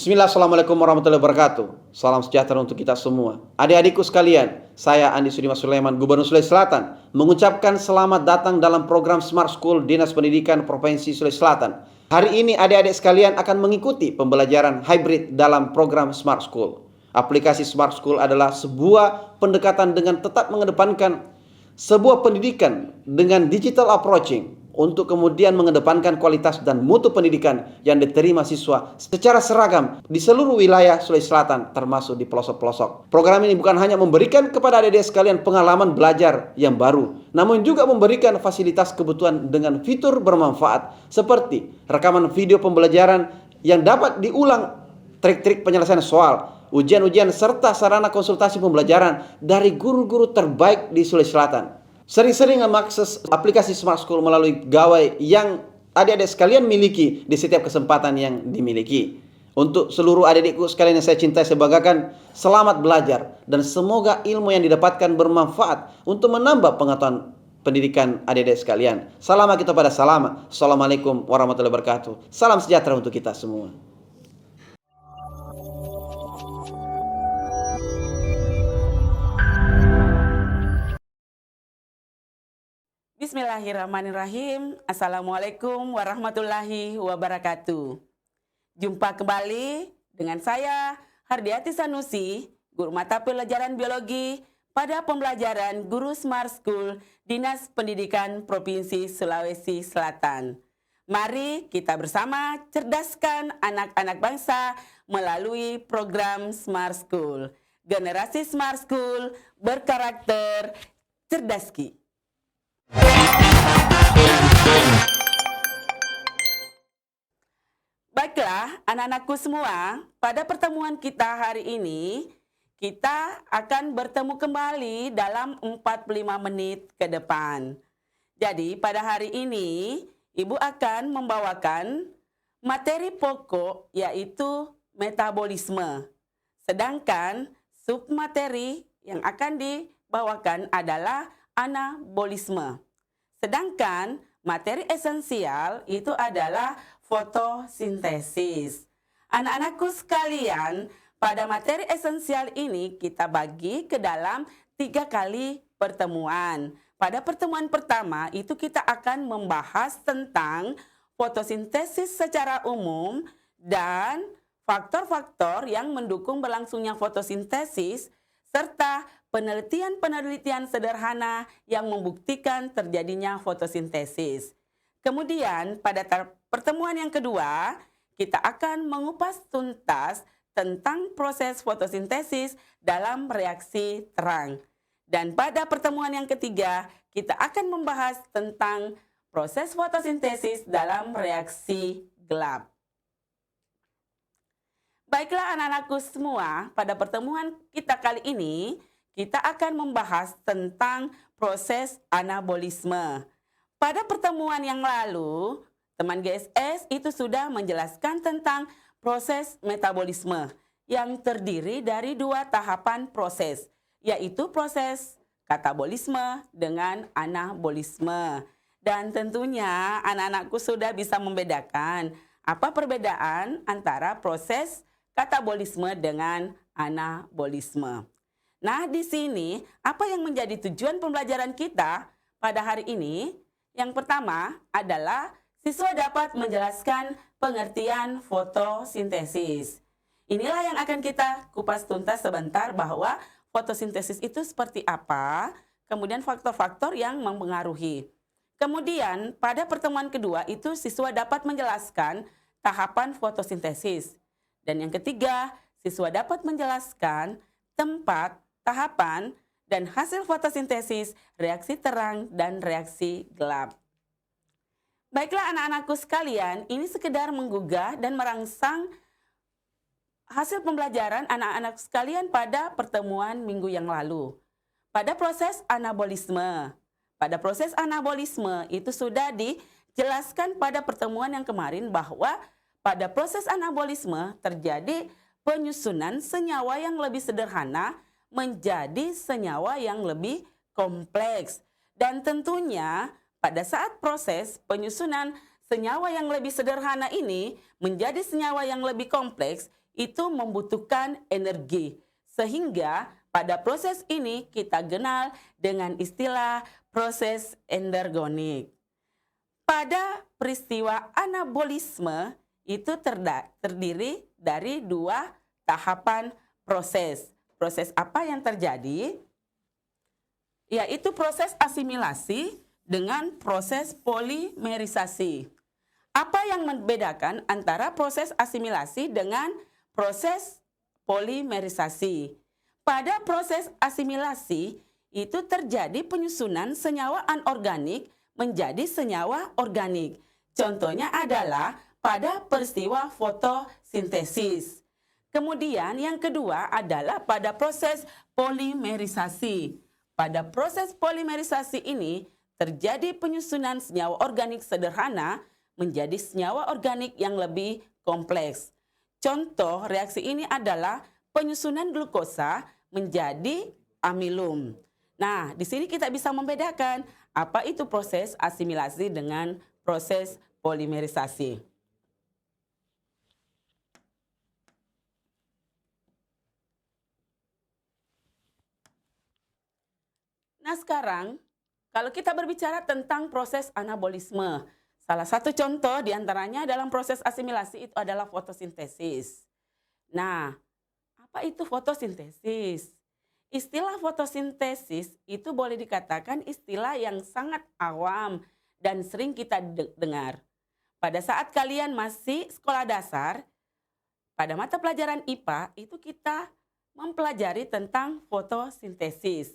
Bismillah, Assalamualaikum warahmatullahi wabarakatuh. Salam sejahtera untuk kita semua. Adik-adikku sekalian, saya Andi Sudimas Sulaiman, Gubernur Sulawesi Selatan, mengucapkan selamat datang dalam program Smart School Dinas Pendidikan Provinsi Sulawesi Selatan. Hari ini adik-adik sekalian akan mengikuti pembelajaran hybrid dalam program Smart School. Aplikasi Smart School adalah sebuah pendekatan dengan tetap mengedepankan sebuah pendidikan dengan digital approaching untuk kemudian mengedepankan kualitas dan mutu pendidikan yang diterima siswa secara seragam di seluruh wilayah Sulawesi Selatan termasuk di pelosok-pelosok. Program ini bukan hanya memberikan kepada adik-adik sekalian pengalaman belajar yang baru, namun juga memberikan fasilitas kebutuhan dengan fitur bermanfaat seperti rekaman video pembelajaran yang dapat diulang, trik-trik penyelesaian soal, ujian-ujian serta sarana konsultasi pembelajaran dari guru-guru terbaik di Sulawesi Selatan. Sering-sering mengakses aplikasi Smart School melalui gawai yang adik-adik sekalian miliki di setiap kesempatan yang dimiliki. Untuk seluruh adik-adikku sekalian yang saya cintai, saya banggakan, selamat belajar dan semoga ilmu yang didapatkan bermanfaat untuk menambah pengetahuan pendidikan adik-adik sekalian. Salam kita pada salam. Assalamualaikum warahmatullahi wabarakatuh. Salam sejahtera untuk kita semua. Bismillahirrahmanirrahim. Assalamualaikum warahmatullahi wabarakatuh. Jumpa kembali dengan saya, Hardiati Sanusi, Guru Mata Pelajaran Biologi pada pembelajaran Guru Smart School Dinas Pendidikan Provinsi Sulawesi Selatan. Mari kita bersama cerdaskan anak-anak bangsa melalui program Smart School. Generasi Smart School berkarakter cerdaski. Baiklah, anak-anakku semua, pada pertemuan kita hari ini, kita akan bertemu kembali dalam 45 menit ke depan. Jadi, pada hari ini, Ibu akan membawakan materi pokok, yaitu metabolisme. Sedangkan, submateri yang akan dibawakan adalah anabolisme. Sedangkan materi esensial itu adalah fotosintesis. Anak-anakku sekalian, pada materi esensial ini kita bagi ke dalam 3 kali pertemuan. Pada pertemuan pertama itu kita akan membahas tentang fotosintesis secara umum dan faktor-faktor yang mendukung berlangsungnya fotosintesis serta penelitian-penelitian sederhana yang membuktikan terjadinya fotosintesis. Kemudian pada pertemuan yang kedua, kita akan mengupas tuntas tentang proses fotosintesis dalam reaksi terang. Dan pada pertemuan yang ketiga, kita akan membahas tentang proses fotosintesis dalam reaksi gelap. Baiklah anak-anakku semua, pada pertemuan kita kali ini, kita akan membahas tentang proses anabolisme. Pada pertemuan yang lalu, teman GSS itu sudah menjelaskan tentang proses metabolisme yang terdiri dari 2 tahapan proses, yaitu proses katabolisme dengan anabolisme. Dan tentunya anak-anakku sudah bisa membedakan apa perbedaan antara proses katabolisme dengan anabolisme. Nah, di sini apa yang menjadi tujuan pembelajaran kita pada hari ini? Yang pertama adalah siswa dapat menjelaskan pengertian fotosintesis. Inilah yang akan kita kupas tuntas sebentar bahwa fotosintesis itu seperti apa, kemudian faktor-faktor yang mempengaruhi. Kemudian pada pertemuan kedua itu siswa dapat menjelaskan tahapan fotosintesis. Dan yang ketiga, siswa dapat menjelaskan tempat, tahapan, dan hasil fotosintesis, reaksi terang, dan reaksi gelap. Baiklah anak-anakku sekalian, ini sekedar menggugah dan merangsang hasil pembelajaran anak-anak sekalian pada pertemuan minggu yang lalu. Pada proses anabolisme itu sudah dijelaskan pada pertemuan yang kemarin bahwa pada proses anabolisme terjadi penyusunan senyawa yang lebih sederhana menjadi senyawa yang lebih kompleks. Dan tentunya pada saat proses penyusunan senyawa yang lebih sederhana ini menjadi senyawa yang lebih kompleks, itu membutuhkan energi. Sehingga pada proses ini kita kenal dengan istilah proses endergonik. Pada peristiwa anabolisme itu terdiri dari dua tahapan proses. Proses apa yang terjadi? Yaitu proses asimilasi dengan proses polimerisasi. Apa yang membedakan antara proses asimilasi dengan proses polimerisasi? Pada proses asimilasi itu terjadi penyusunan senyawa anorganik menjadi senyawa organik. Contohnya adalah pada peristiwa fotosintesis. Kemudian yang kedua adalah pada proses polimerisasi. Pada proses polimerisasi ini terjadi penyusunan senyawa organik sederhana menjadi senyawa organik yang lebih kompleks. Contoh reaksi ini adalah penyusunan glukosa menjadi amilum. Nah, di sini kita bisa membedakan apa itu proses asimilasi dengan proses polimerisasi. Nah, sekarang kalau kita berbicara tentang proses anabolisme, salah satu contoh diantaranya dalam proses asimilasi itu adalah fotosintesis. Nah, apa itu fotosintesis? Istilah fotosintesis itu boleh dikatakan istilah yang sangat awam dan sering kita dengar. Pada saat kalian masih sekolah dasar, pada mata pelajaran IPA itu kita mempelajari tentang fotosintesis.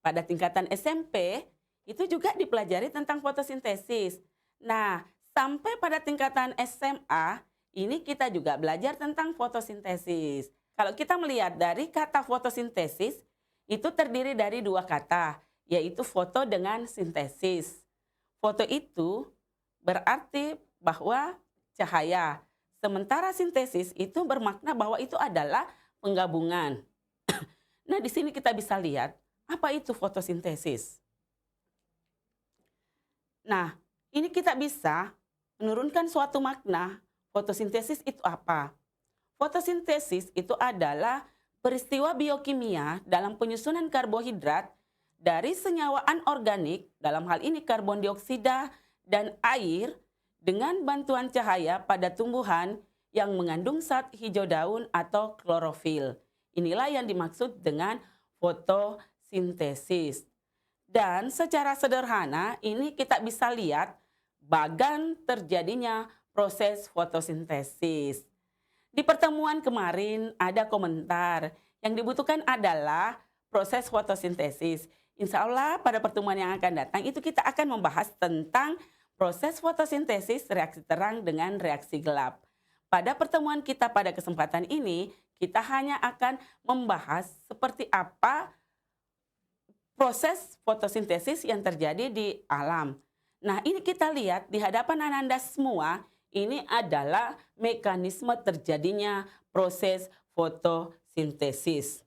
Pada tingkatan SMP itu juga dipelajari tentang fotosintesis. Nah, sampai pada tingkatan SMA ini kita juga belajar tentang fotosintesis. Kalau kita melihat dari kata fotosintesis, itu terdiri dari dua kata, yaitu foto dengan sintesis. Foto itu berarti bahwa cahaya, sementara sintesis itu bermakna bahwa itu adalah penggabungan. Nah, di sini kita bisa lihat apa itu fotosintesis. Nah, ini kita bisa menurunkan suatu makna. Fotosintesis itu apa? Fotosintesis itu adalah peristiwa biokimia dalam penyusunan karbohidrat dari senyawa anorganik, dalam hal ini karbon dioksida dan air, dengan bantuan cahaya pada tumbuhan yang mengandung zat hijau daun atau klorofil. Inilah yang dimaksud dengan fotosintesis. Dan secara sederhana ini kita bisa lihat bagan terjadinya proses fotosintesis. Di pertemuan kemarin ada komentar yang dibutuhkan adalah proses fotosintesis. Insya Allah pada pertemuan yang akan datang itu kita akan membahas tentang proses fotosintesis reaksi terang dengan reaksi gelap. Pada pertemuan kita pada kesempatan ini kita hanya akan membahas seperti apa proses fotosintesis yang terjadi di alam. Nah, ini kita lihat di hadapan Ananda semua. Ini adalah mekanisme terjadinya proses fotosintesis.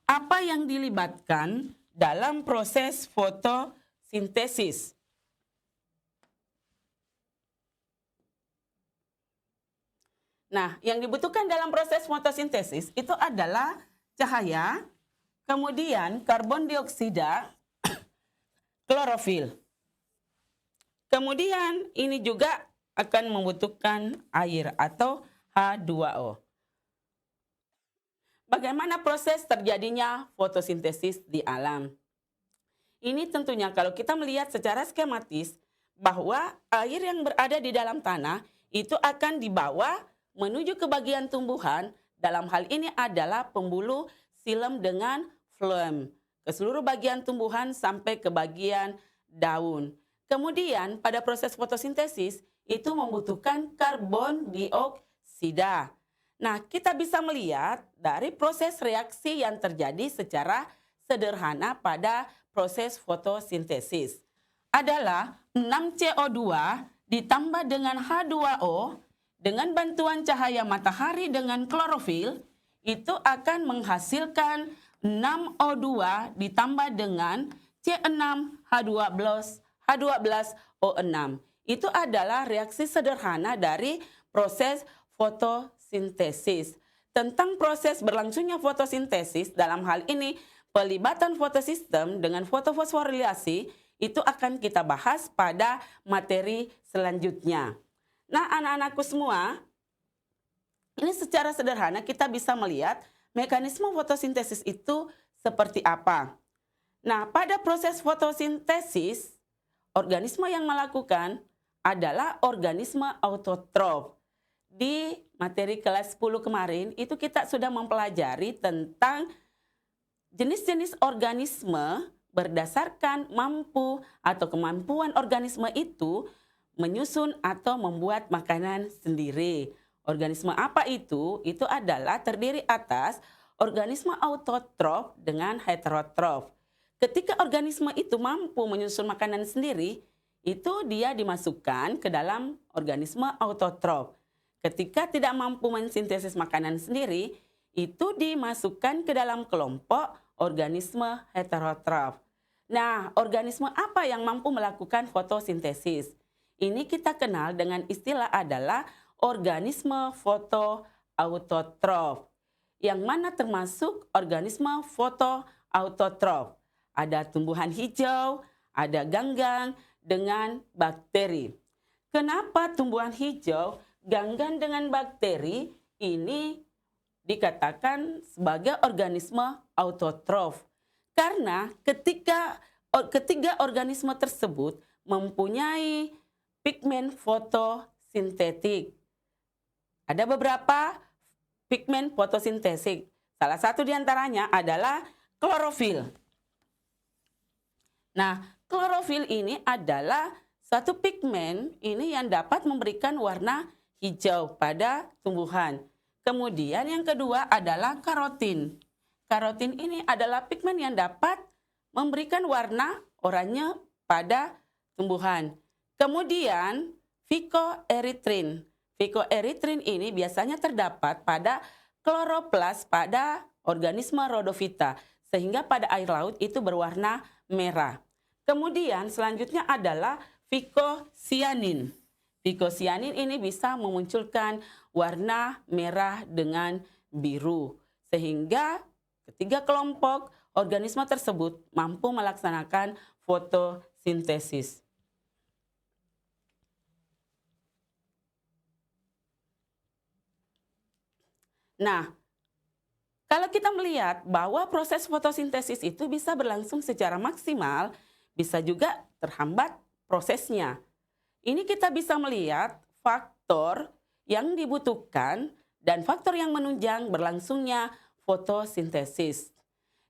Apa yang dilibatkan dalam proses fotosintesis? Nah, yang dibutuhkan dalam proses fotosintesis itu adalah cahaya, kemudian karbon dioksida, klorofil. Kemudian ini juga akan membutuhkan air atau H2O. Bagaimana proses terjadinya fotosintesis di alam? Ini tentunya kalau kita melihat secara skematis bahwa air yang berada di dalam tanah itu akan dibawa menuju ke bagian tumbuhan. Dalam hal ini adalah pembuluh xilem dengan floem ke seluruh bagian tumbuhan sampai ke bagian daun. Kemudian pada proses fotosintesis itu membutuhkan karbon dioksida. Nah, kita bisa melihat dari proses reaksi yang terjadi secara sederhana pada proses fotosintesis adalah 6CO2 ditambah dengan H2O dengan bantuan cahaya matahari dengan klorofil itu akan menghasilkan 6O2 ditambah dengan C6H12O6. Itu adalah reaksi sederhana dari proses fotosintesis. tentang proses berlangsungnya fotosintesis, dalam hal ini pelibatan fotosistem dengan fotofosforilasi, itu akan kita bahas pada materi selanjutnya. Nah, anak-anakku semua, ini secara sederhana kita bisa melihat mekanisme fotosintesis itu seperti apa. Nah, pada proses fotosintesis, organisme yang melakukan adalah organisme autotrof. Di materi kelas 10 kemarin, itu kita sudah mempelajari tentang jenis-jenis organisme berdasarkan mampu atau kemampuan organisme itu menyusun atau membuat makanan sendiri. Organisme apa itu? Itu adalah terdiri atas organisme autotrof dengan heterotrof. Ketika organisme itu mampu menyusun makanan sendiri, itu dia dimasukkan ke dalam organisme autotrof. Ketika tidak mampu mensintesis makanan sendiri, itu dimasukkan ke dalam kelompok organisme heterotrof. Nah, organisme apa yang mampu melakukan fotosintesis? Ini kita kenal dengan istilah adalah organisme fotoautotrof. Yang mana termasuk organisme fotoautotrof? Ada tumbuhan hijau, ada ganggang dengan bakteri. Kenapa tumbuhan hijau, ganggang dengan bakteri ini dikatakan sebagai organisme autotrof? Karena ketiga organisme tersebut mempunyai pigmen fotosintetik. Ada beberapa pigmen fotosintetik. Salah satu diantaranya adalah klorofil. Nah, klorofil ini adalah satu pigmen ini yang dapat memberikan warna hijau pada tumbuhan. Kemudian yang kedua adalah karotin. Karotin ini adalah pigmen yang dapat memberikan warna oranye pada tumbuhan. Kemudian phycoerythrin. Phycoerythrin ini biasanya terdapat pada kloroplas pada organisme Rhodophyta, sehingga pada air laut itu berwarna merah. Kemudian selanjutnya adalah phycocyanin. Phycocyanin ini bisa memunculkan warna merah dengan biru, sehingga ketiga kelompok organisme tersebut mampu melaksanakan fotosintesis. Nah, kalau kita melihat bahwa proses fotosintesis itu bisa berlangsung secara maksimal, bisa juga terhambat prosesnya. Ini kita bisa melihat faktor yang dibutuhkan dan faktor yang menunjang berlangsungnya fotosintesis.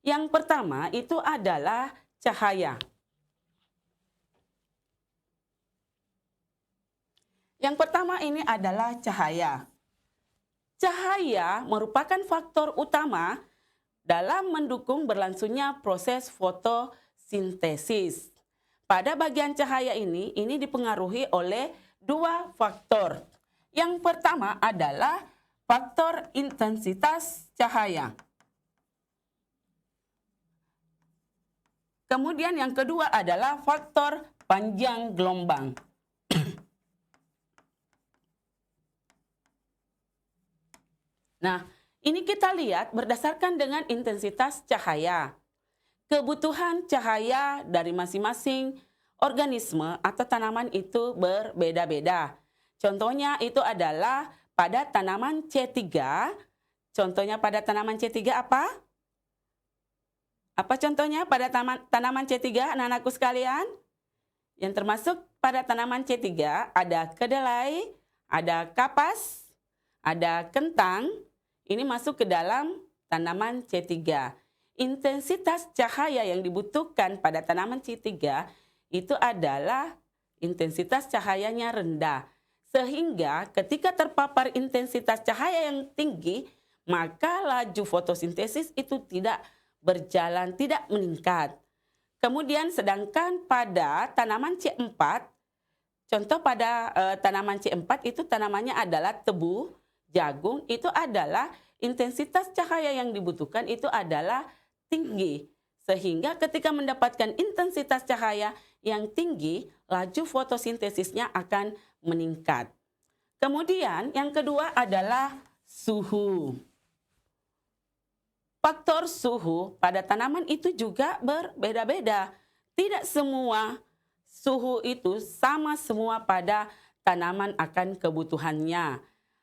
Yang pertama itu adalah cahaya. Yang pertama ini adalah cahaya. Cahaya merupakan faktor utama dalam mendukung berlangsungnya proses fotosintesis. Pada bagian cahaya ini dipengaruhi oleh dua faktor. Yang pertama adalah faktor intensitas cahaya. Kemudian yang kedua adalah faktor panjang gelombang. Nah, ini kita lihat berdasarkan dengan intensitas cahaya. Kebutuhan cahaya dari masing-masing organisme atau tanaman itu berbeda-beda. Contohnya itu adalah pada tanaman C3. Contohnya pada tanaman C3 apa? Apa contohnya pada tanaman C3, anak-anakku sekalian? Yang termasuk pada tanaman C3 ada kedelai, ada kapas, ada kentang. Ini masuk ke dalam tanaman C3. Intensitas cahaya yang dibutuhkan pada tanaman C3 itu adalah intensitas cahayanya rendah. Sehingga ketika terpapar intensitas cahaya yang tinggi, maka laju fotosintesis itu tidak berjalan, tidak meningkat. Kemudian sedangkan pada tanaman C4, contoh pada tanaman C4 itu tanamannya adalah tebu, jagung, itu adalah intensitas cahaya yang dibutuhkan itu adalah tinggi. Sehingga ketika mendapatkan intensitas cahaya yang tinggi, laju fotosintesisnya akan meningkat. Kemudian yang kedua adalah suhu. faktor suhu pada tanaman itu juga berbeda-beda. Tidak semua suhu itu sama semua pada tanaman akan kebutuhannya.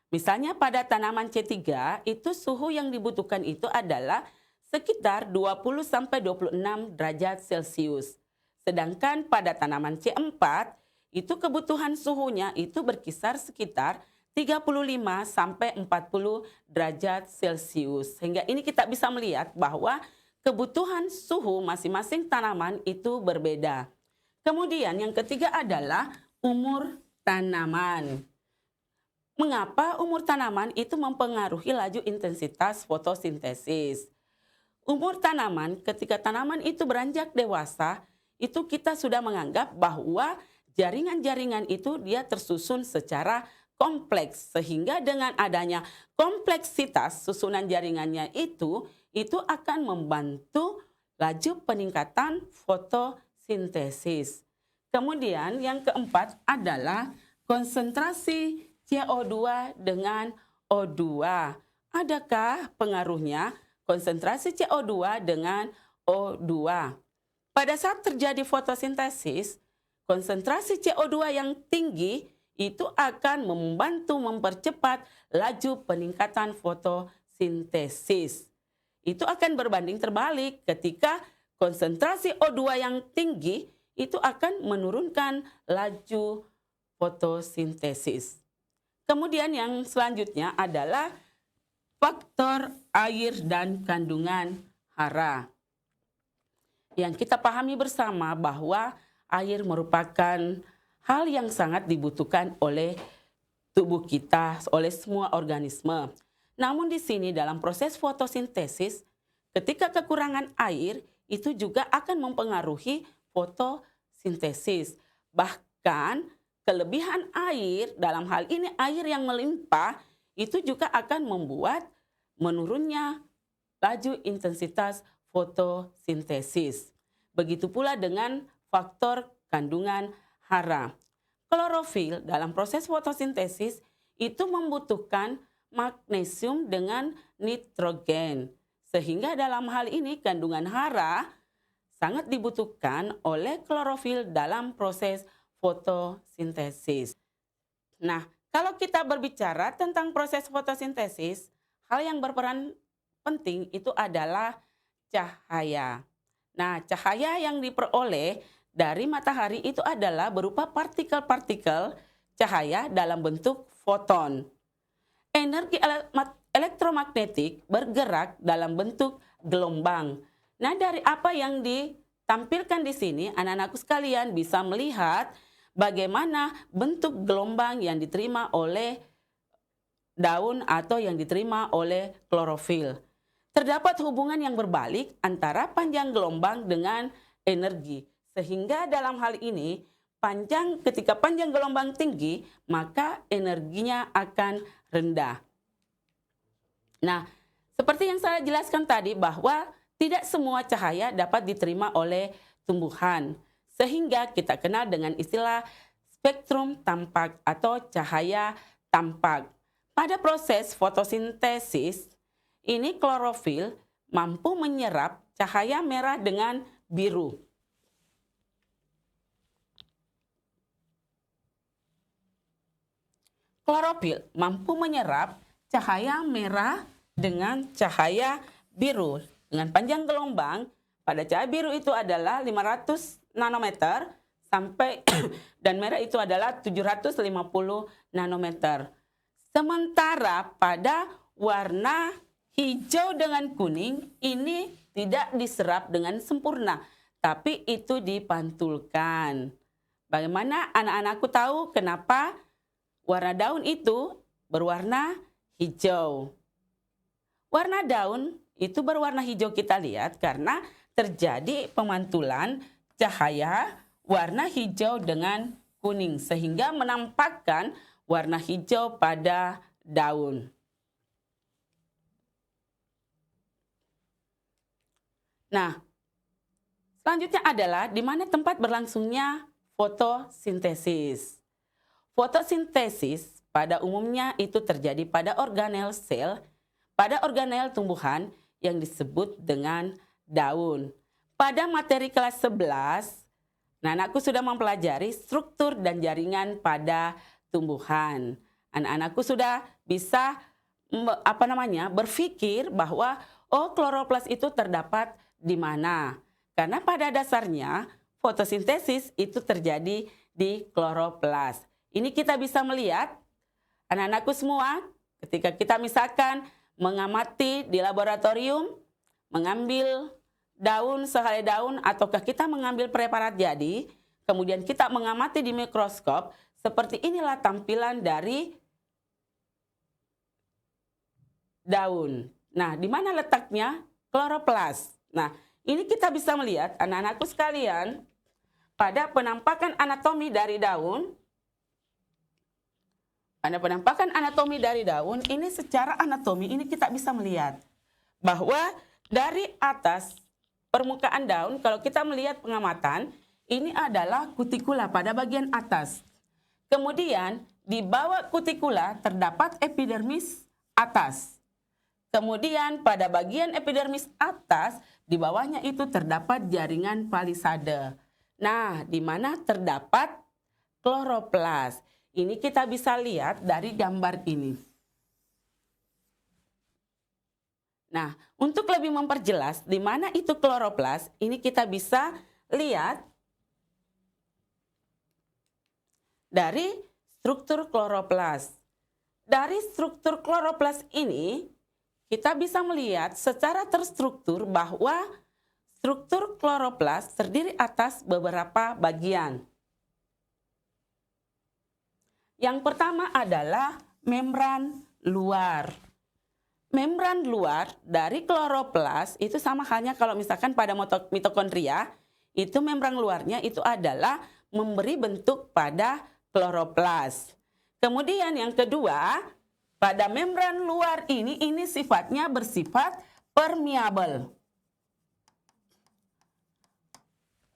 Misalnya pada tanaman C3 itu suhu yang dibutuhkan itu adalah sekitar 20-26 derajat Celcius. Sedangkan pada tanaman C4 itu kebutuhan suhunya itu berkisar sekitar 35-40 derajat Celcius. Sehingga ini kita bisa melihat bahwa kebutuhan suhu masing-masing tanaman itu berbeda. Kemudian yang ketiga adalah umur tanaman. Mengapa umur tanaman itu mempengaruhi laju intensitas fotosintesis? Umur tanaman, ketika tanaman itu beranjak dewasa, itu kita sudah menganggap bahwa jaringan-jaringan itu dia tersusun secara kompleks. Sehingga dengan adanya kompleksitas susunan jaringannya itu akan membantu laju peningkatan fotosintesis. Kemudian yang keempat adalah konsentrasi CO2 dengan O2. Adakah pengaruhnya konsentrasi CO2 dengan O2? Pada saat terjadi fotosintesis, konsentrasi CO2 yang tinggi itu akan membantu mempercepat laju peningkatan fotosintesis. Itu akan berbanding terbalik ketika konsentrasi O2 yang tinggi itu akan menurunkan laju fotosintesis. Kemudian yang selanjutnya adalah faktor air dan kandungan hara. Yang kita pahami bersama bahwa air merupakan hal yang sangat dibutuhkan oleh tubuh kita, oleh semua organisme. Namun di sini dalam proses fotosintesis, ketika kekurangan air, itu juga akan mempengaruhi fotosintesis. Bahkan kelebihan air, dalam hal ini air yang melimpah, itu juga akan membuat menurunnya laju intensitas fotosintesis. Begitu pula dengan faktor kandungan hara. Klorofil dalam proses fotosintesis itu membutuhkan magnesium dengan nitrogen. Sehingga dalam hal ini kandungan hara sangat dibutuhkan oleh klorofil dalam proses fotosintesis. Nah, kalau kita berbicara tentang proses fotosintesis, hal yang berperan penting itu adalah cahaya. Nah, cahaya yang diperoleh dari matahari itu adalah berupa partikel-partikel cahaya dalam bentuk foton. Energi elektromagnetik bergerak dalam bentuk gelombang. Nah, dari apa yang ditampilkan di sini, anak-anakku sekalian bisa melihat bagaimana bentuk gelombang yang diterima oleh daun atau yang diterima oleh klorofil. Terdapat hubungan yang berbalik antara panjang gelombang dengan energi. Sehingga dalam hal ini, ketika panjang gelombang tinggi, maka energinya akan rendah. Nah, seperti yang saya jelaskan tadi bahwa tidak semua cahaya dapat diterima oleh tumbuhan. Sehingga kita kenal dengan istilah spektrum tampak atau cahaya tampak. Pada proses fotosintesis, ini klorofil mampu menyerap cahaya merah dengan biru. Klorofil mampu menyerap cahaya merah dengan cahaya biru. Dengan panjang gelombang, pada cahaya biru itu adalah 500 nanometer sampai dan merah itu adalah 750 nanometer. Sementara pada warna hijau dengan kuning ini tidak diserap dengan sempurna, tapi itu dipantulkan. Bagaimana anak-anakku tahu kenapa warna daun itu berwarna hijau? Warna daun itu berwarna hijau kita lihat karena terjadi pemantulan cahaya warna hijau dengan kuning sehingga menampakkan warna hijau pada daun. Nah, selanjutnya adalah di mana tempat berlangsungnya fotosintesis. Fotosintesis pada umumnya itu terjadi pada organel sel, pada organel tumbuhan yang disebut dengan daun. Pada materi kelas 11, anak-anakku sudah mempelajari struktur dan jaringan pada tumbuhan. Anak-anakku sudah bisa berpikir bahwa kloroplas itu terdapat di mana. Karena pada dasarnya fotosintesis itu terjadi di kloroplas. Ini kita bisa melihat anak-anakku semua ketika kita misalkan mengamati di laboratorium, mengambil daun sehelai daun ataukah kita mengambil preparat jadi, kemudian kita mengamati di mikroskop, seperti inilah tampilan dari daun. Nah, di mana letaknya? Kloroplas. Nah, ini kita bisa melihat anak-anakku sekalian pada penampakan anatomi dari daun. Pada penampakan anatomi dari daun, ini secara anatomi ini kita bisa melihat bahwa dari atas permukaan daun, kalau kita melihat pengamatan, ini adalah kutikula pada bagian atas. Kemudian di bawah kutikula terdapat epidermis atas. Kemudian pada bagian epidermis atas, di bawahnya itu terdapat jaringan palisade. Nah, di mana terdapat kloroplas. Ini kita bisa lihat dari gambar ini. Nah, untuk lebih memperjelas di mana itu kloroplas, ini kita bisa lihat dari struktur kloroplas. Dari struktur kloroplas ini, kita bisa melihat secara terstruktur bahwa struktur kloroplas terdiri atas beberapa bagian. Yang pertama adalah membran luar. Membran luar dari kloroplas itu sama halnya kalau misalkan pada mitokondria, itu membran luarnya itu adalah memberi bentuk pada kloroplas. Kemudian yang kedua, pada membran luar ini sifatnya bersifat permeabel.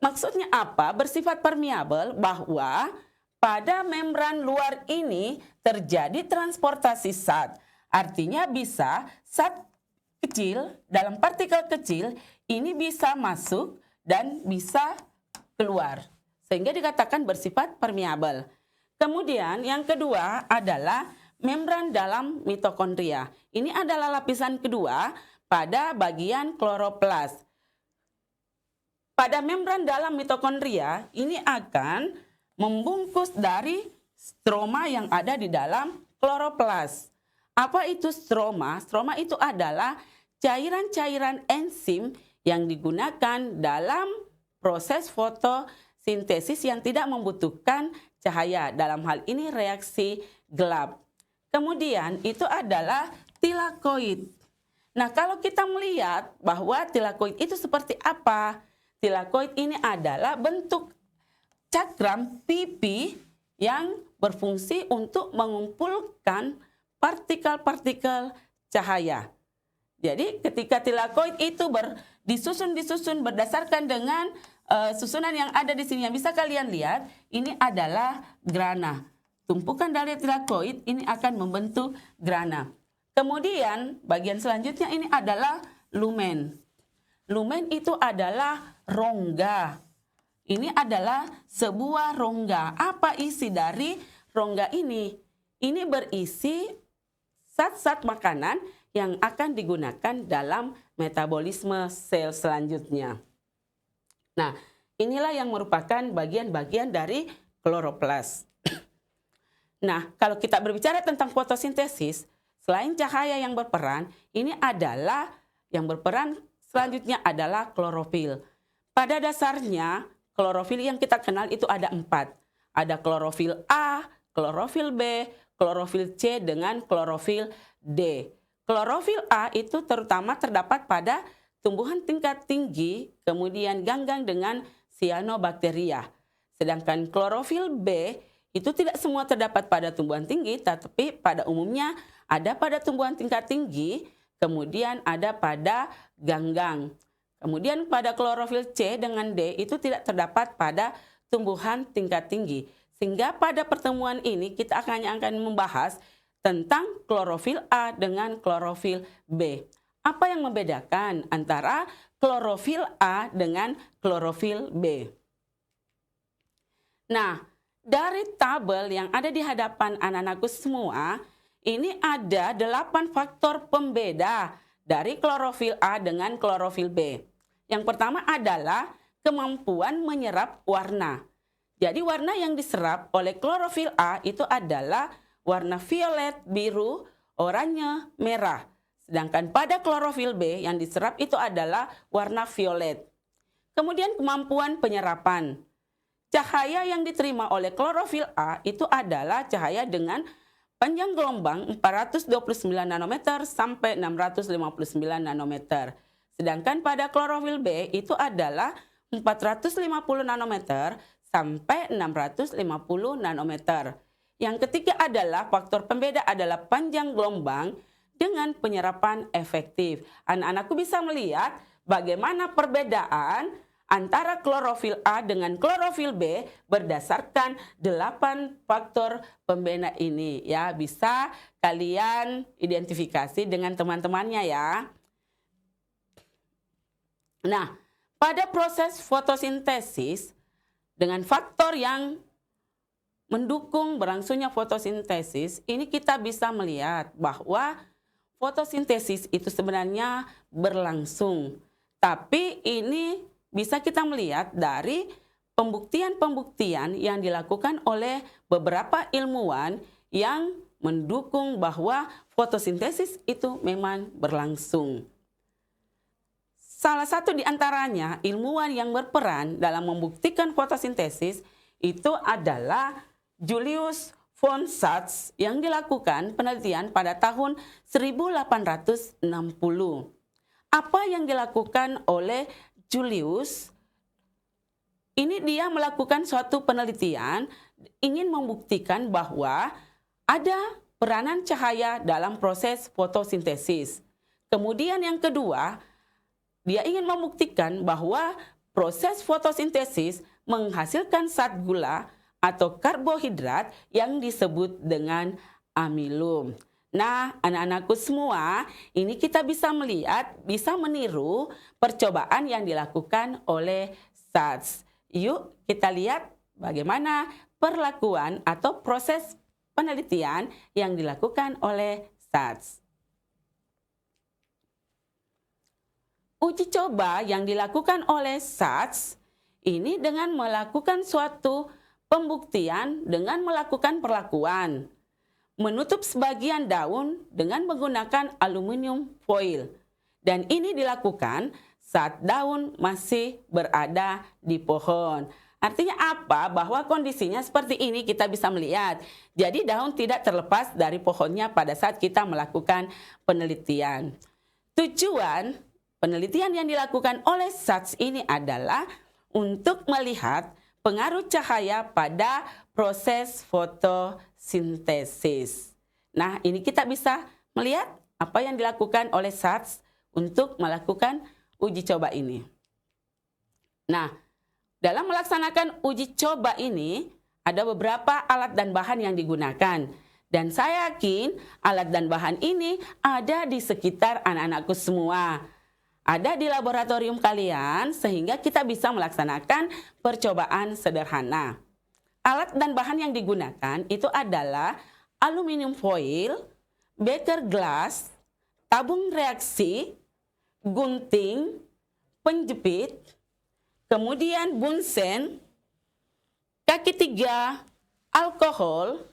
Maksudnya apa? Bersifat permeabel bahwa pada membran luar ini terjadi transportasi zat. Artinya bisa zat kecil dalam partikel kecil ini bisa masuk dan bisa keluar. Sehingga dikatakan bersifat permeabel. Kemudian yang kedua adalah membran dalam mitokondria. Ini adalah lapisan kedua pada bagian kloroplas. Pada membran dalam mitokondria ini akan membungkus dari stroma yang ada di dalam kloroplas. Apa itu stroma? Stroma itu adalah cairan-cairan enzim yang digunakan dalam proses fotosintesis yang tidak membutuhkan cahaya. Dalam hal ini reaksi gelap. Kemudian itu adalah tilakoid. Nah, kalau kita melihat bahwa tilakoid itu seperti apa? Tilakoid ini adalah bentuk cakram pipi yang berfungsi untuk mengumpulkan partikel-partikel cahaya. Jadi ketika tilakoid itu disusun berdasarkan dengan susunan yang ada di sini yang bisa kalian lihat, ini adalah grana. Tumpukan dari tilakoid ini akan membentuk grana. Kemudian bagian selanjutnya ini adalah lumen. Lumen itu adalah rongga. Ini adalah sebuah rongga. Apa isi dari rongga ini? Ini berisi zat-zat makanan yang akan digunakan dalam metabolisme sel selanjutnya. Nah, inilah yang merupakan bagian-bagian dari kloroplas. Nah, kalau kita berbicara tentang fotosintesis, selain cahaya yang berperan, ini adalah yang berperan selanjutnya adalah klorofil. Pada dasarnya, klorofil yang kita kenal itu ada 4. Ada klorofil A, klorofil B, klorofil C, dengan klorofil D. Klorofil A itu terutama terdapat pada tumbuhan tingkat tinggi, kemudian ganggang dengan cyanobacteria. Sedangkan klorofil B itu tidak semua terdapat pada tumbuhan tinggi, tetapi pada umumnya ada pada tumbuhan tingkat tinggi, kemudian ada pada ganggang. Kemudian pada klorofil C dengan D itu tidak terdapat pada tumbuhan tingkat tinggi. Sehingga pada pertemuan ini kita akan membahas tentang klorofil A dengan klorofil B. Apa yang membedakan antara klorofil A dengan klorofil B? Nah, dari tabel yang ada di hadapan anak-anakku semua, ini ada 8 faktor pembeda dari klorofil A dengan klorofil B. Yang pertama adalah kemampuan menyerap warna. Jadi warna yang diserap oleh klorofil A itu adalah warna violet, biru, oranye, merah. Sedangkan pada klorofil B yang diserap itu adalah warna violet. Kemudian kemampuan penyerapan. Cahaya yang diterima oleh klorofil A itu adalah cahaya dengan panjang gelombang 429 nanometer sampai 659 nanometer. Sedangkan pada klorofil B itu adalah 450 nanometer sampai 650 nanometer. Yang ketiga adalah faktor pembeda adalah panjang gelombang dengan penyerapan efektif. Anak-anakku bisa melihat bagaimana perbedaan antara klorofil A dengan klorofil B berdasarkan 8 faktor pembeda ini. Ya, bisa kalian identifikasi dengan teman-temannya ya. Nah, pada proses fotosintesis dengan faktor yang mendukung berlangsungnya fotosintesis, ini kita bisa melihat bahwa fotosintesis itu sebenarnya berlangsung. Tapi ini bisa kita melihat dari pembuktian-pembuktian yang dilakukan oleh beberapa ilmuwan yang mendukung bahwa fotosintesis itu memang berlangsung. Salah satu di antaranya ilmuwan yang berperan dalam membuktikan fotosintesis itu adalah Julius von Sachs yang dilakukan penelitian pada tahun 1860. Apa yang dilakukan oleh Julius? Ini dia melakukan suatu penelitian ingin membuktikan bahwa ada peranan cahaya dalam proses fotosintesis. Kemudian yang kedua, dia ingin membuktikan bahwa proses fotosintesis menghasilkan zat gula atau karbohidrat yang disebut dengan amilum. Nah, anak-anakku semua, ini kita bisa melihat, bisa meniru percobaan yang dilakukan oleh Sachs. Yuk kita lihat bagaimana perlakuan atau proses penelitian yang dilakukan oleh Sachs. Uji coba yang dilakukan oleh Sachs ini dengan melakukan suatu pembuktian dengan melakukan perlakuan. Menutup sebagian daun dengan menggunakan aluminium foil. Dan ini dilakukan saat daun masih berada di pohon. Artinya apa? Bahwa kondisinya seperti ini kita bisa melihat. Jadi daun tidak terlepas dari pohonnya pada saat kita melakukan penelitian. Tujuan penelitian yang dilakukan oleh Sachs ini adalah untuk melihat pengaruh cahaya pada proses fotosintesis. Nah, ini kita bisa melihat apa yang dilakukan oleh Sachs untuk melakukan uji coba ini. Nah, dalam melaksanakan uji coba ini ada beberapa alat dan bahan yang digunakan. Dan saya yakin alat dan bahan ini ada di sekitar anak-anakku semua. Ada di laboratorium kalian sehingga kita bisa melaksanakan percobaan sederhana. Alat dan bahan yang digunakan itu adalah aluminium foil, beker gelas, tabung reaksi, gunting, penjepit, kemudian bunsen, kaki 3, alkohol,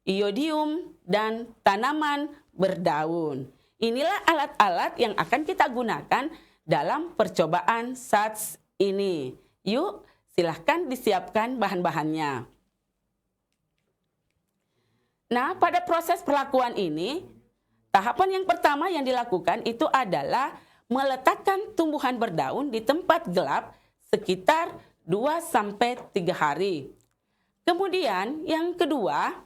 iodium, dan tanaman berdaun. Inilah alat-alat yang akan kita gunakan dalam percobaan Sachs ini. Yuk, silahkan disiapkan bahan-bahannya. Nah, pada proses perlakuan ini, tahapan yang pertama yang dilakukan itu adalah meletakkan tumbuhan berdaun di tempat gelap sekitar 2-3 hari. Kemudian yang kedua,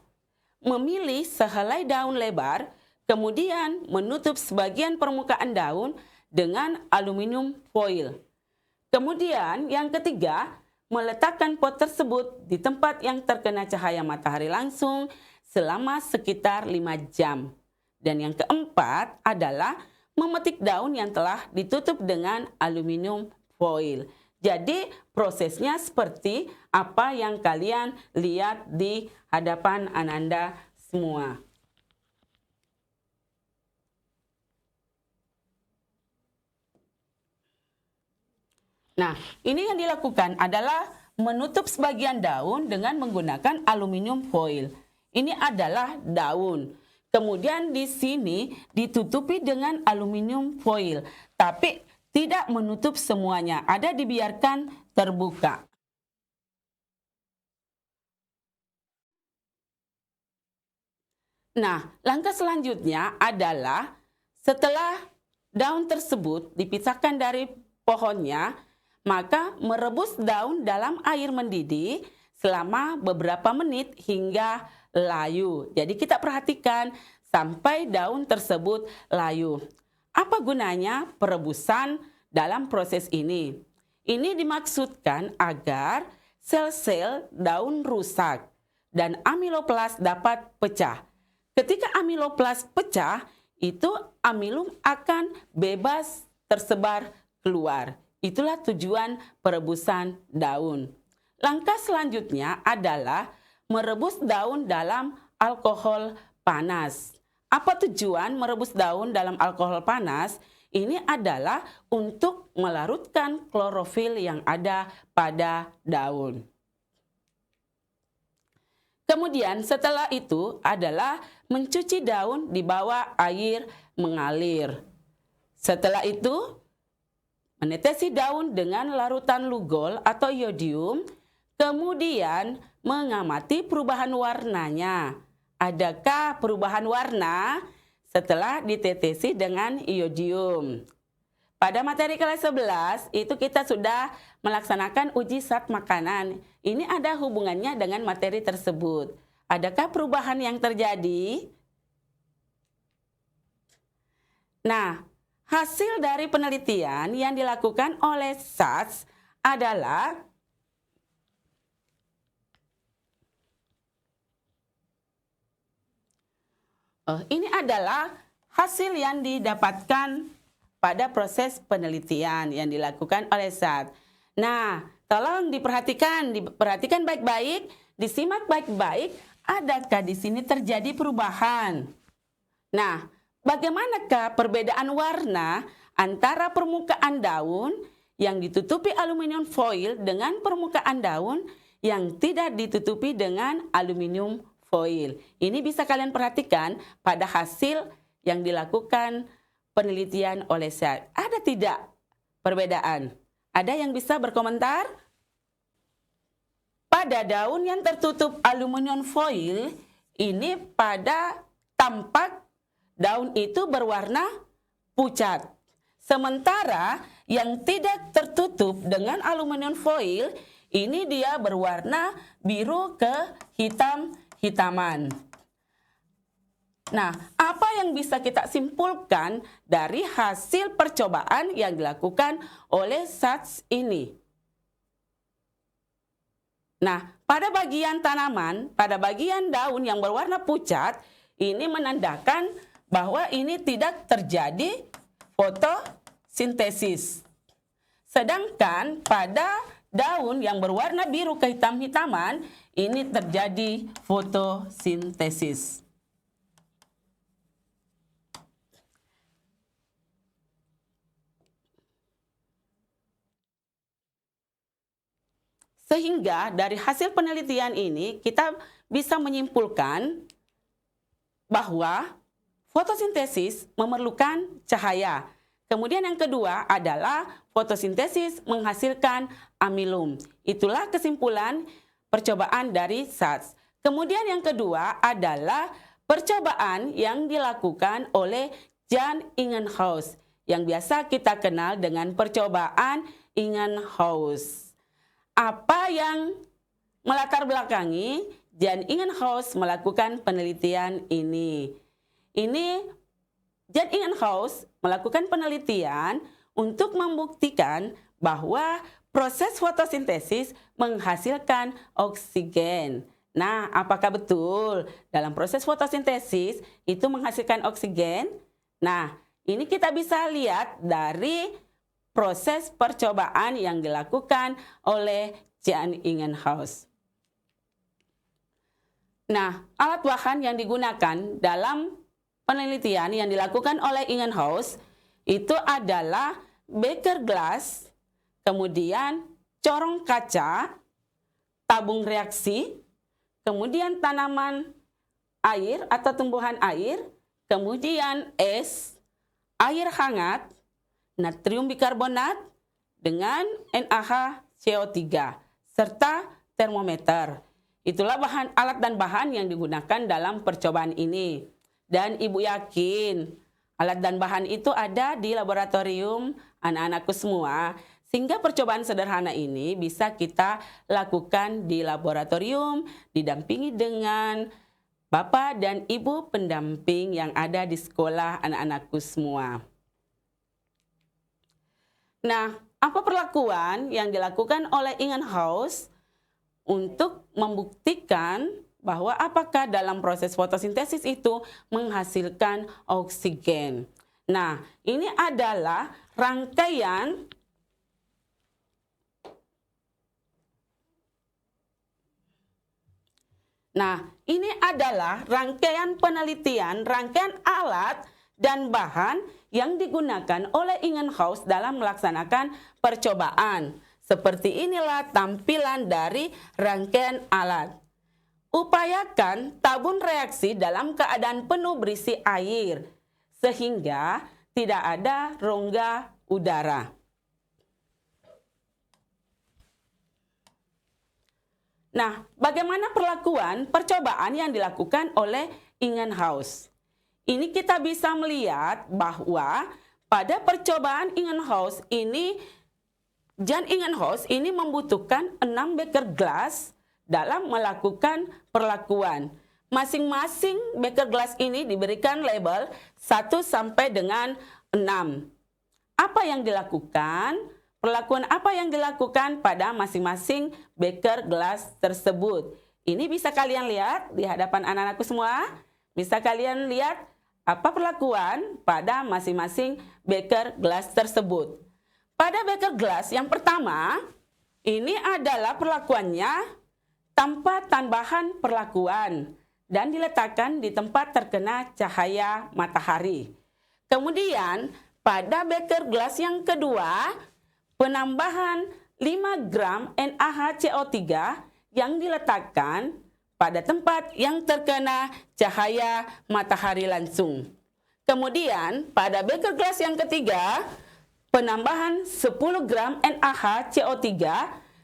memilih sehelai daun lebar, kemudian menutup sebagian permukaan daun dengan aluminium foil. Kemudian yang ketiga, meletakkan pot tersebut di tempat yang terkena cahaya matahari langsung selama sekitar 5 jam. Dan yang keempat adalah memetik daun yang telah ditutup dengan aluminium foil. Jadi prosesnya seperti apa yang kalian lihat di hadapan Ananda semua. Nah, ini yang dilakukan adalah menutup sebagian daun dengan menggunakan aluminium foil. Ini adalah daun. Kemudian di sini ditutupi dengan aluminium foil, tapi tidak menutup semuanya, ada dibiarkan terbuka. Nah, langkah selanjutnya adalah setelah daun tersebut dipisahkan dari pohonnya, maka merebus daun dalam air mendidih selama beberapa menit hingga layu. Jadi kita perhatikan sampai daun tersebut layu. Apa gunanya perebusan dalam proses ini? Ini dimaksudkan agar sel-sel daun rusak dan amiloplas dapat pecah. Ketika amiloplas pecah, itu amilum akan bebas tersebar keluar. Itulah tujuan perebusan daun. Langkah selanjutnya adalah merebus daun dalam alkohol panas. Apa tujuan merebus daun dalam alkohol panas? Ini adalah untuk melarutkan klorofil yang ada pada daun. Kemudian setelah itu adalah mencuci daun di bawah air mengalir. Setelah itu menetesi daun dengan larutan lugol atau iodium, kemudian mengamati perubahan warnanya. Adakah perubahan warna setelah ditetesi dengan iodium? Pada materi kelas 11 itu kita sudah melaksanakan uji zat makanan. Ini ada hubungannya dengan materi tersebut. Adakah perubahan yang terjadi? Nah, hasil dari penelitian yang dilakukan oleh SATS adalah ini adalah hasil yang didapatkan pada proses penelitian yang dilakukan oleh SATS. Nah, tolong diperhatikan baik-baik, disimak baik-baik, adakah di sini terjadi perubahan? Nah, bagaimanakah perbedaan warna antara permukaan daun yang ditutupi aluminium foil dengan permukaan daun yang tidak ditutupi dengan aluminium foil? Ini bisa kalian perhatikan pada hasil yang dilakukan penelitian oleh SATS. Ada tidak perbedaan? Ada yang bisa berkomentar? Pada daun yang tertutup aluminium foil, ini pada tampak daun itu berwarna pucat. Sementara yang tidak tertutup dengan aluminium foil, ini dia berwarna biru kehitam-hitaman. Nah, apa yang bisa kita simpulkan dari hasil percobaan yang dilakukan oleh SATS ini? Nah, pada bagian tanaman, pada bagian daun yang berwarna pucat, ini menandakan bahwa ini tidak terjadi fotosintesis. Sedangkan pada daun yang berwarna biru kehitam-hitaman, ini terjadi fotosintesis. Sehingga dari hasil penelitian ini kita bisa menyimpulkan bahwa fotosintesis memerlukan cahaya. Kemudian yang kedua adalah fotosintesis menghasilkan amilum. Itulah kesimpulan percobaan dari SATS. Kemudian yang kedua adalah percobaan yang dilakukan oleh Jan Ingenhousz yang biasa kita kenal dengan percobaan Ingenhousz. Apa yang melatar belakangi Jan Ingenhousz melakukan penelitian ini? Jan Ingenhousz melakukan penelitian untuk membuktikan bahwa proses fotosintesis menghasilkan oksigen. Nah, apakah betul dalam proses fotosintesis itu menghasilkan oksigen? Nah, Ini kita bisa lihat dari proses percobaan yang dilakukan oleh Jan Ingenhousz. Nah, alat bahan yang digunakan dalam penelitian yang dilakukan oleh Ingenhousz itu adalah beker gelas, kemudian corong kaca, tabung reaksi, kemudian tanaman air atau tumbuhan air, kemudian es, air hangat, natrium bikarbonat dengan NaHCO3, serta termometer. Itulah alat dan bahan yang digunakan dalam percobaan ini. Dan Ibu yakin alat dan bahan itu ada di laboratorium anak-anakku semua, sehingga percobaan sederhana ini bisa kita lakukan di laboratorium, didampingi dengan Bapak dan Ibu pendamping yang ada di sekolah anak-anakku semua. Nah, apa perlakuan yang dilakukan oleh Ingenhousz untuk membuktikan bahwa apakah dalam proses fotosintesis itu menghasilkan oksigen. Nah, ini adalah rangkaian penelitian, rangkaian alat dan bahan yang digunakan oleh Ingenhousz dalam melaksanakan percobaan. Seperti inilah tampilan dari rangkaian alat. Upayakan tabung reaksi dalam keadaan penuh berisi air, sehingga tidak ada rongga udara. Nah, bagaimana perlakuan percobaan yang dilakukan oleh Ingenhousz? Ini kita bisa melihat bahwa pada percobaan Ingenhousz ini, Jan Ingenhousz ini membutuhkan 6 beker gelas dalam melakukan perlakuan. Masing-masing beker gelas ini diberikan label 1 sampai dengan 6. Apa yang dilakukan? Perlakuan apa yang dilakukan pada masing-masing beker gelas tersebut? Ini bisa kalian lihat di hadapan anak-anakku semua. Bisa kalian lihat apa perlakuan pada masing-masing beker gelas tersebut. Pada beker gelas yang pertama, ini adalah perlakuannya tanpa tambahan perlakuan dan diletakkan di tempat terkena cahaya matahari. Kemudian pada beker gelas yang kedua, penambahan 5 gram NaHCO3 yang diletakkan pada tempat yang terkena cahaya matahari langsung. Kemudian pada beker gelas yang ketiga, penambahan 10 gram NaHCO3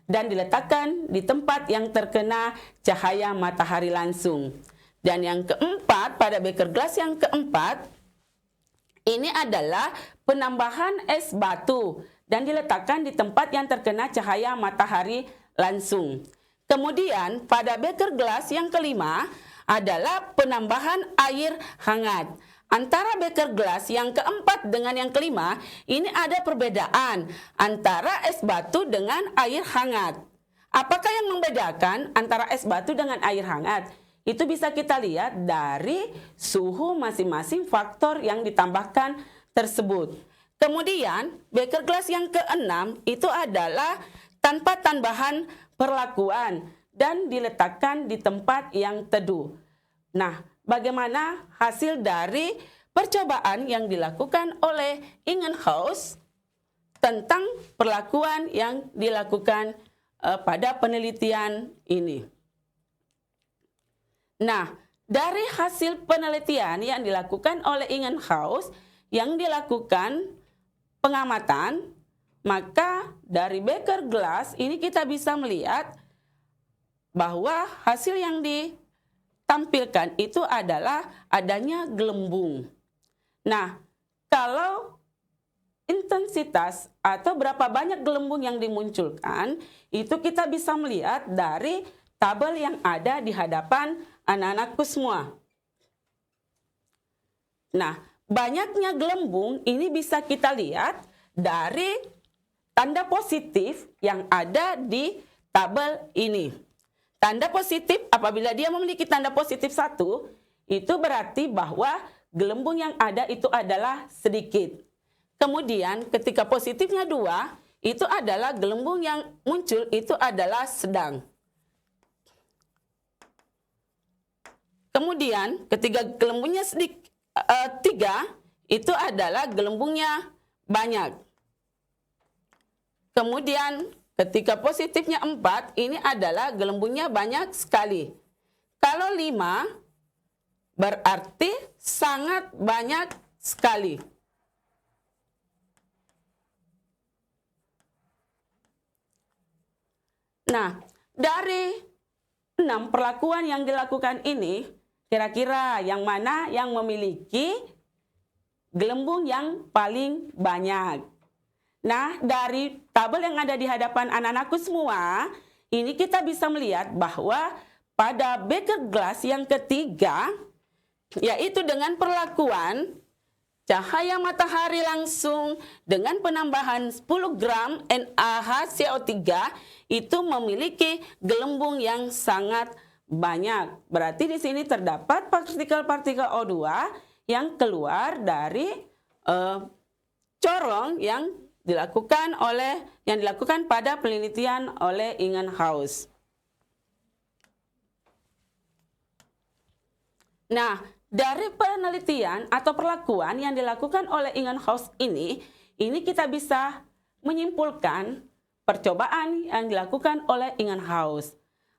dan diletakkan di tempat yang terkena cahaya matahari langsung. Dan yang keempat, pada beker gelas yang keempat, ini adalah penambahan es batu dan diletakkan di tempat yang terkena cahaya matahari langsung. Kemudian pada beker gelas yang kelima adalah penambahan air hangat. Antara beker gelas yang keempat dengan yang kelima, ini ada perbedaan antara es batu dengan air hangat. Apakah yang membedakan antara es batu dengan air hangat? Itu bisa kita lihat dari suhu masing-masing faktor yang ditambahkan tersebut. Kemudian beker gelas yang keenam itu adalah tanpa tambahan perlakuan dan diletakkan di tempat yang teduh. Nah, bagaimana hasil dari percobaan yang dilakukan oleh Ingenhousz tentang perlakuan yang dilakukan pada penelitian ini? Nah, dari hasil penelitian yang dilakukan oleh Ingenhousz yang dilakukan pengamatan, maka dari beker gelas ini kita bisa melihat bahwa hasil yang ditampilkan itu adalah adanya gelembung. Nah, kalau intensitas atau berapa banyak gelembung yang dimunculkan, itu kita bisa melihat dari tabel yang ada di hadapan anak-anakku semua. Nah, banyaknya gelembung ini bisa kita lihat dari tanda positif yang ada di tabel ini. Tanda positif, apabila dia memiliki tanda positif 1, itu berarti bahwa gelembung yang ada itu adalah sedikit. Kemudian ketika positifnya 2, itu adalah gelembung yang muncul itu adalah sedang. Kemudian ketika gelembungnya 3, itu adalah gelembungnya banyak. Kemudian ketika positifnya 4, ini adalah gelembungnya banyak sekali. Kalau 5, berarti sangat banyak sekali. Nah, dari 6 perlakuan yang dilakukan ini, kira-kira yang mana yang memiliki gelembung yang paling banyak? Nah, dari tabel yang ada di hadapan anak-anakku semua, ini kita bisa melihat bahwa pada beker gelas yang ketiga, yaitu dengan perlakuan cahaya matahari langsung dengan penambahan 10 gram NaHCO3 itu memiliki gelembung yang sangat banyak. Berarti di sini terdapat partikel-partikel O2 yang keluar dari corong yang dilakukan pada penelitian oleh Ingenhousz. Nah, dari penelitian atau perlakuan yang dilakukan oleh Ingenhousz ini kita bisa menyimpulkan percobaan yang dilakukan oleh Ingenhousz.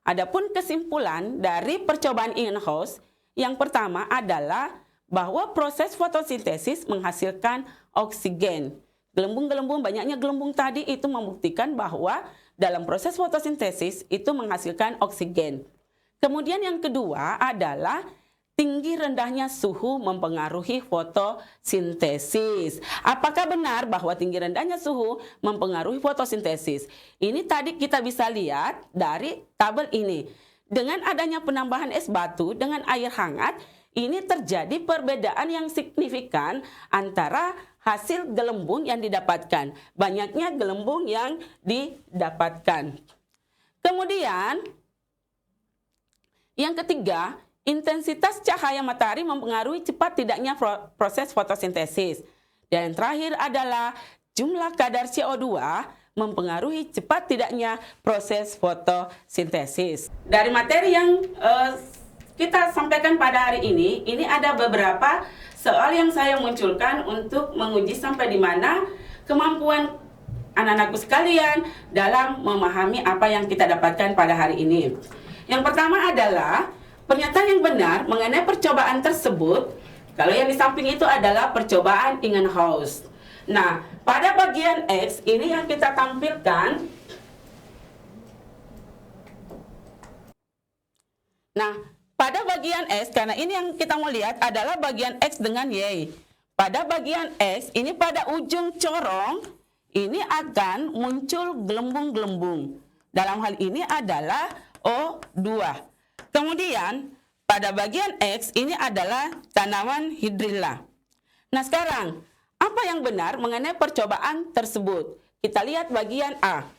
Adapun kesimpulan dari percobaan Ingenhousz, yang pertama adalah bahwa proses fotosintesis menghasilkan oksigen. Banyaknya gelembung tadi itu membuktikan bahwa dalam proses fotosintesis itu menghasilkan oksigen. Kemudian yang kedua adalah tinggi rendahnya suhu mempengaruhi fotosintesis. Apakah benar bahwa tinggi rendahnya suhu mempengaruhi fotosintesis? Ini tadi kita bisa lihat dari tabel ini. Dengan adanya penambahan es batu dengan air hangat, ini terjadi perbedaan yang signifikan antara hasil gelembung yang didapatkan. Banyaknya gelembung yang didapatkan. Kemudian, yang ketiga, intensitas cahaya matahari mempengaruhi cepat tidaknya proses fotosintesis. Dan yang terakhir adalah jumlah kadar CO2 mempengaruhi cepat tidaknya proses fotosintesis. Dari materi yang kita sampaikan pada hari ini ada beberapa soal yang saya munculkan untuk menguji sampai di mana kemampuan anak-anakku sekalian dalam memahami apa yang kita dapatkan pada hari ini. Yang pertama adalah pernyataan yang benar mengenai percobaan tersebut. Kalau yang di samping itu adalah percobaan Ingenhousz. Nah, pada bagian X ini yang kita tampilkan. Nah, pada bagian X, karena ini yang kita mau lihat adalah bagian X dengan Y. Pada bagian X, ini pada ujung corong, ini akan muncul gelembung-gelembung. Dalam hal ini adalah O2. Kemudian, pada bagian X, ini adalah tanaman hidrilla. Nah, sekarang, apa yang benar mengenai percobaan tersebut? Kita lihat bagian A.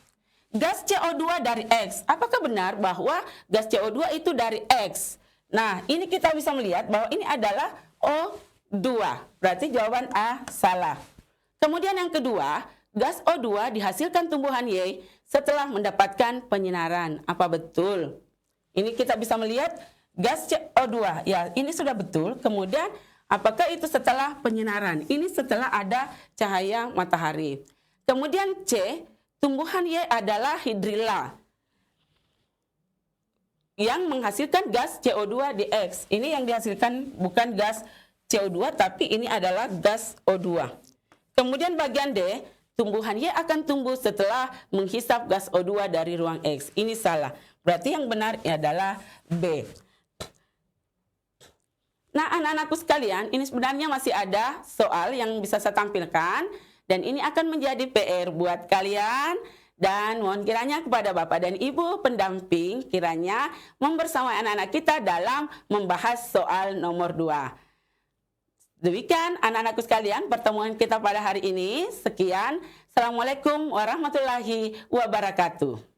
Gas CO2 dari X. Apakah benar bahwa gas CO2 itu dari X? Nah, ini kita bisa melihat bahwa ini adalah O2. Berarti jawaban A salah. Kemudian yang kedua, gas O2 dihasilkan tumbuhan Y setelah mendapatkan penyinaran. Apa betul? Ini kita bisa melihat gas CO2. Ya, ini sudah betul. Kemudian, apakah itu setelah penyinaran? Ini setelah ada cahaya matahari. Kemudian C, tumbuhan Y adalah hidrilla yang menghasilkan gas CO2 di X. Ini yang dihasilkan bukan gas CO2, tapi ini adalah gas O2. Kemudian bagian D, tumbuhan Y akan tumbuh setelah menghisap gas O2 dari ruang X. Ini salah. Berarti yang benar adalah B. Nah, anak-anakku sekalian, ini sebenarnya masih ada soal yang bisa saya tampilkan. Dan ini akan menjadi PR buat kalian. Dan mohon kiranya kepada Bapak dan Ibu pendamping kiranya membersamai anak-anak kita dalam membahas soal nomor 2. Demikian anak-anakku sekalian pertemuan kita pada hari ini. Sekian. Assalamualaikum warahmatullahi wabarakatuh.